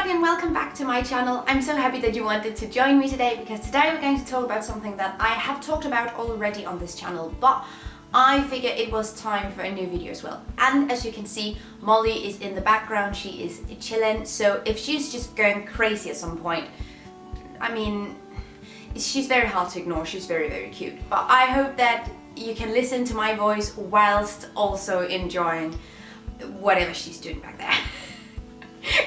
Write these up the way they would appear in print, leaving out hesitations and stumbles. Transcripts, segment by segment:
everyone and welcome back to my channel. I'm so happy that you wanted to join me today because today we're going to talk about something that I have talked about already on this channel, but I figured it was time for a new video as well. And as you can see, Molly is in the background, she is chilling, so if she's just going crazy at some point, I mean, she's very hard to ignore, she's very cute. But I hope that you can listen to my voice whilst also enjoying whatever she's doing back there.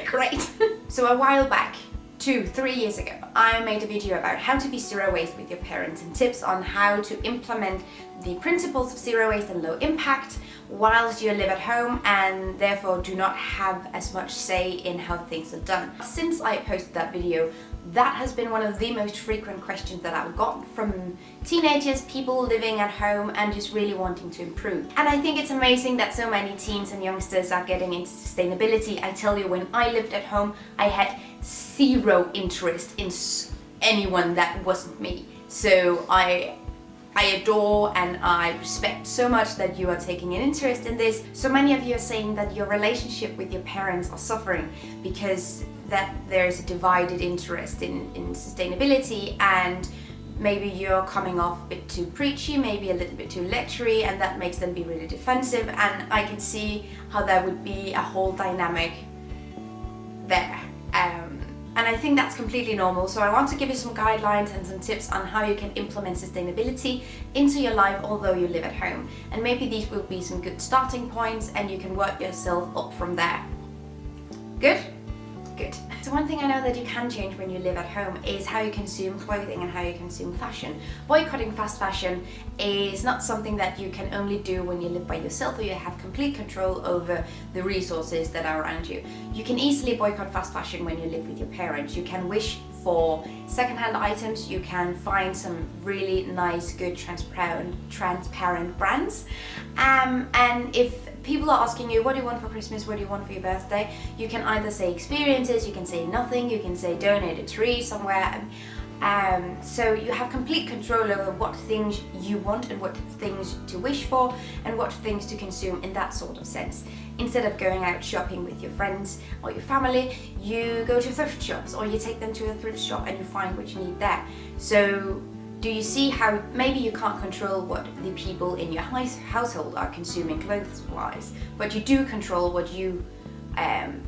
Great! So a while back, 2-3 years ago, I made a video about how to be zero waste with your parents and tips on how to implement the principles of zero waste and low impact whilst you live at home and therefore do not have as much say in how things are done. Since I posted that video, that has been one of the most frequent questions that I've got from teenagers, people living at home and just really wanting to improve. And I think it's amazing that so many teens and youngsters are getting into sustainability. I tell you, when I lived at home, I had zero interest in anyone that wasn't me. So I adore and I respect so much that you are taking an interest in this. So many of you are saying that your relationship with your parents are suffering because that there's a divided interest in sustainability, and maybe you're coming off a bit too preachy, maybe a little bit too lectury, and that makes them be really defensive, and I can see how there would be a whole dynamic there. And I think that's completely normal, so I want to give you some guidelines and some tips on how you can implement sustainability into your life although you live at home. And maybe these will be some good starting points and you can work yourself up from there. Good? Good. So one thing I know that you can change when you live at home is how you consume clothing and how you consume fashion. Boycotting fast fashion is not something that you can only do when you live by yourself or you have complete control over the resources that are around you. You can easily boycott fast fashion when you live with your parents. You can wish for secondhand items, you can find some really nice, good, transparent brands. And if people are asking you, what do you want for Christmas, what do you want for your birthday, you can either say experiences, you can say nothing, you can say donate a tree somewhere. So you have complete control over what things you want and what things to wish for and what things to consume in that sort of sense. Instead of going out shopping with your friends or your family, you go to thrift shops or you take them to a thrift shop and you find what you need there. So do you see how maybe you can't control what the people in your household are consuming clothes-wise, but you do control what you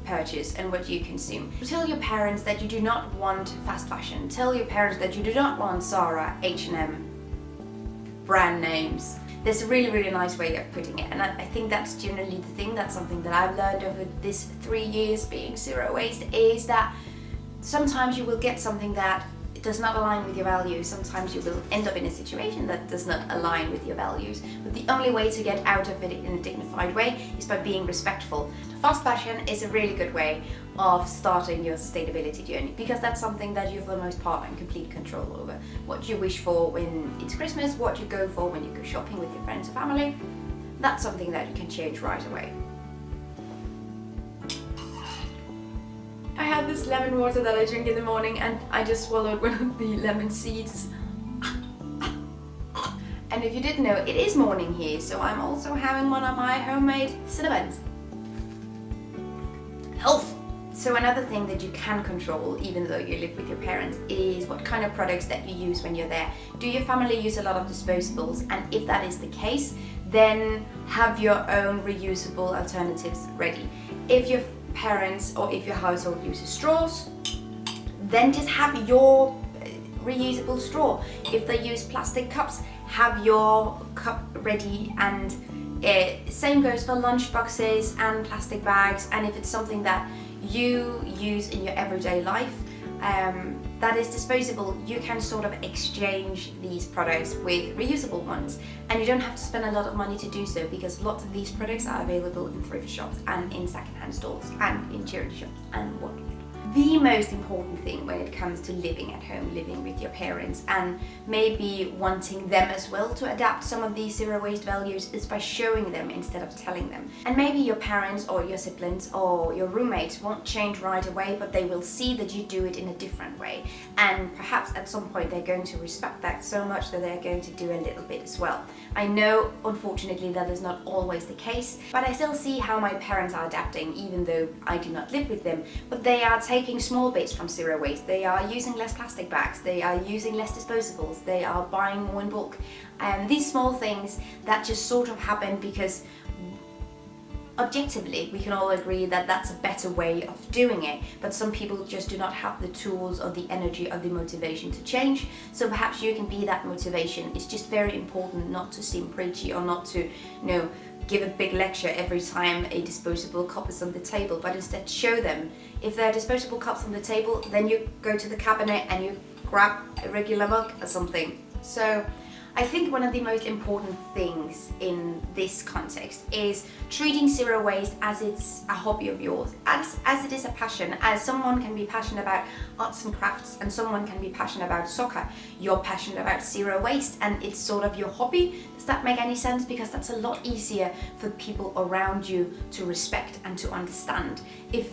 purchase and what you consume. Tell your parents that you do not want fast fashion. Tell your parents that you do not want Zara, H&M, brand names. There's a really nice way of putting it, and I think that's generally the thing. That's something that I've learned over this 3 years being zero waste, is that sometimes you will get something that does not align with your values. Sometimes you will end up in a situation that does not align with your values, but the only way to get out of it in a dignified way is by being respectful. Fast fashion is a really good way of starting your sustainability journey because that's something that you for the most part are in complete control over. What you wish for when it's Christmas, what you go for when you go shopping with your friends or family, that's something that you can change right away. I had this lemon water that I drink in the morning and I just swallowed one of the lemon seeds. And if you didn't know, it is morning here, so I'm also having one of my homemade cinnamons. Health! So another thing that you can control, even though you live with your parents, is what kind of products that you use when you're there. Do your family use a lot of disposables? And if that is the case, then have your own reusable alternatives ready. If your parents or if your household uses straws, then just have your reusable straw. If they use plastic cups, have your cup ready, and same goes for lunch boxes and plastic bags. And if it's something that you use in your everyday life that is disposable, you can sort of exchange these products with reusable ones, and you don't have to spend a lot of money to do so because lots of these products are available in thrift shops and in secondhand stores and in charity shops and whatnot. The most important thing when it comes to living at home, living with your parents, and maybe wanting them as well to adapt some of these zero waste values is by showing them instead of telling them. And maybe your parents or your siblings or your roommates won't change right away, but they will see that you do it in a different way. And perhaps at some point they're going to respect that so much that they're going to do a little bit as well. I know, unfortunately, that is not always the case, but I still see how my parents are adapting, even though I do not live with them. But they are taking small bits from zero waste. They are using less plastic bags. They are using less disposables. They are buying more in bulk. And these small things that just sort of happen because objectively we can all agree that that's a better way of doing it, but some people just do not have the tools or the energy or the motivation to change. So perhaps you can be that motivation. It's just very important not to seem preachy or not to, give a big lecture every time a disposable cup is on the table, but instead show them. If there are disposable cups on the table, then you go to the cabinet and you grab a regular mug or something. So I think one of the most important things in this context is treating zero waste as it's a hobby of yours, as it is a passion. As someone can be passionate about arts and crafts and someone can be passionate about soccer, you're passionate about zero waste and it's sort of your hobby. Does that make any sense? Because that's a lot easier for people around you to respect and to understand. If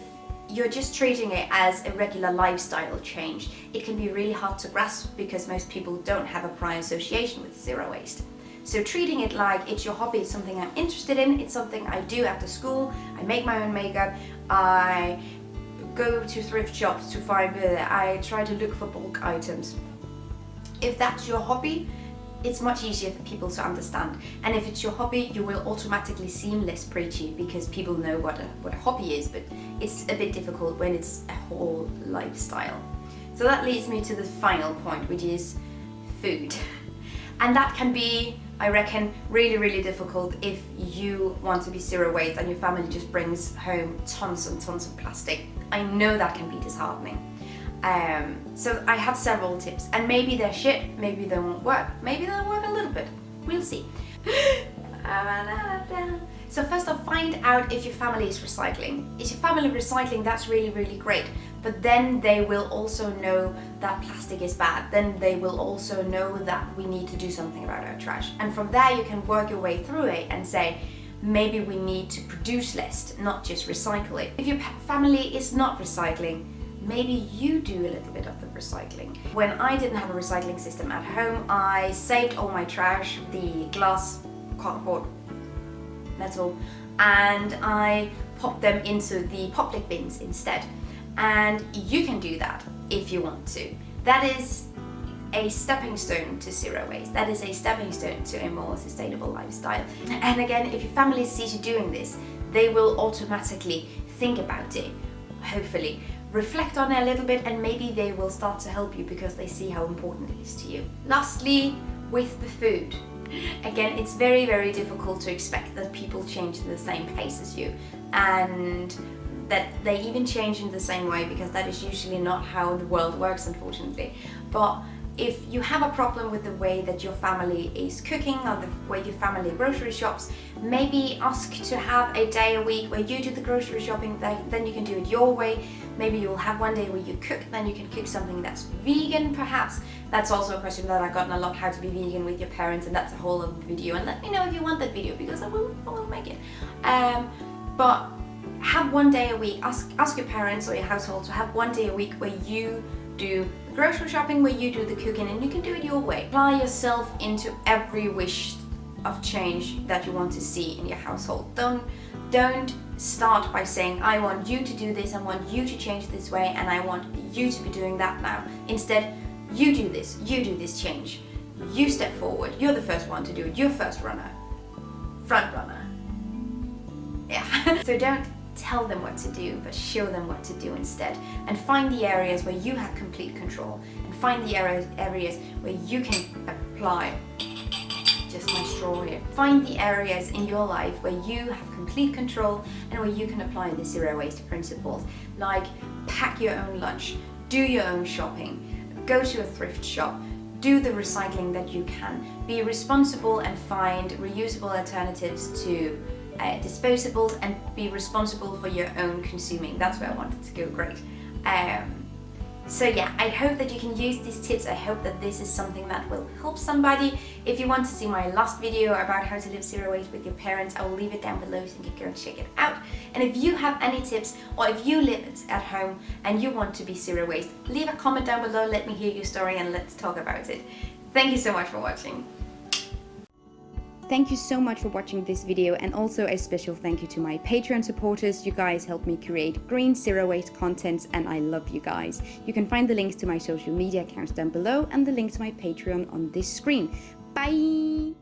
you're just treating it as a regular lifestyle change, it can be really hard to grasp because most people don't have a prior association with zero waste. So treating it like it's your hobby, it's something I'm interested in, it's something I do after school, I make my own makeup, I go to thrift shops to find, I try to look for bulk items. If that's your hobby, it's much easier for people to understand. And if it's your hobby, you will automatically seem less preachy because people know what a hobby is, but it's a bit difficult when it's a whole lifestyle. So that leads me to the final point, which is food. And that can be, I reckon, really, really difficult if you want to be zero waste and your family just brings home tons and tons of plastic. I know that can be disheartening. So I have several tips, and maybe they're shit, maybe they won't work, maybe they'll work a little bit, we'll see. So first off, find out if your family is recycling. Is your family recycling? That's really, really great. But then they will also know that plastic is bad. Then they will also know that we need to do something about our trash. And from there you can work your way through it and say, maybe we need to produce less, not just recycle it. If your family is not recycling, maybe you do a little bit of the recycling. When I didn't have a recycling system at home, I saved all my trash, the glass, cardboard, metal, and I popped them into the Public bins instead. And you can do that if you want to. That is a stepping stone to zero waste. That is a stepping stone to a more sustainable lifestyle. And again, if your family sees you doing this, they will automatically think about it, hopefully. Reflect on it a little bit, and maybe they will start to help you because they see how important it is to you. Lastly, with the food. Again, it's very, very difficult to expect that people change at the same pace as you and that they even change in the same way, because that is usually not how the world works, unfortunately. But if you have a problem with the way that your family is cooking or the way your family grocery shops, maybe ask to have a day a week where you do the grocery shopping, then you can do it your way. Maybe you'll have one day where you cook, then you can cook something that's vegan perhaps. That's also a question that I've gotten a lot, how to be vegan with your parents, and that's a whole other video. And let me know if you want that video because I will make it. But have one day a week, ask your parents or your household to have one day a week where you do the grocery shopping, where you do the cooking, and you can do it your way. Apply yourself into every wish of change that you want to see in your household. Don't start by saying, I want you to do this, I want you to change this way, and I want you to be doing that now. Instead, you do this change. You step forward, you're the first one to do it, you're first runner, front runner. Yeah. So don't tell them what to do, but show them what to do instead. And find the areas where you have complete control, and find the areas where you can apply. Just my straw here. Find the areas in your life where you have complete control and where you can apply the zero waste principles, like pack your own lunch, do your own shopping, go to a thrift shop, do the recycling that you can, be responsible and find reusable alternatives to disposables, and be responsible for your own consuming. That's where I wanted to go. Great. So yeah, I hope that you can use these tips. I hope that this is something that will help somebody. If you want to see my last video about how to live zero waste with your parents, I will leave it down below so you can go and check it out. And if you have any tips, or if you live at home and you want to be zero waste, leave a comment down below, let me hear your story and let's talk about it. Thank you so much for watching. Thank you so much for watching this video, and also a special thank you to my Patreon supporters. You guys help me create green zero waste content and I love you guys. You can find the links to my social media accounts down below and the link to my Patreon on this screen. Bye!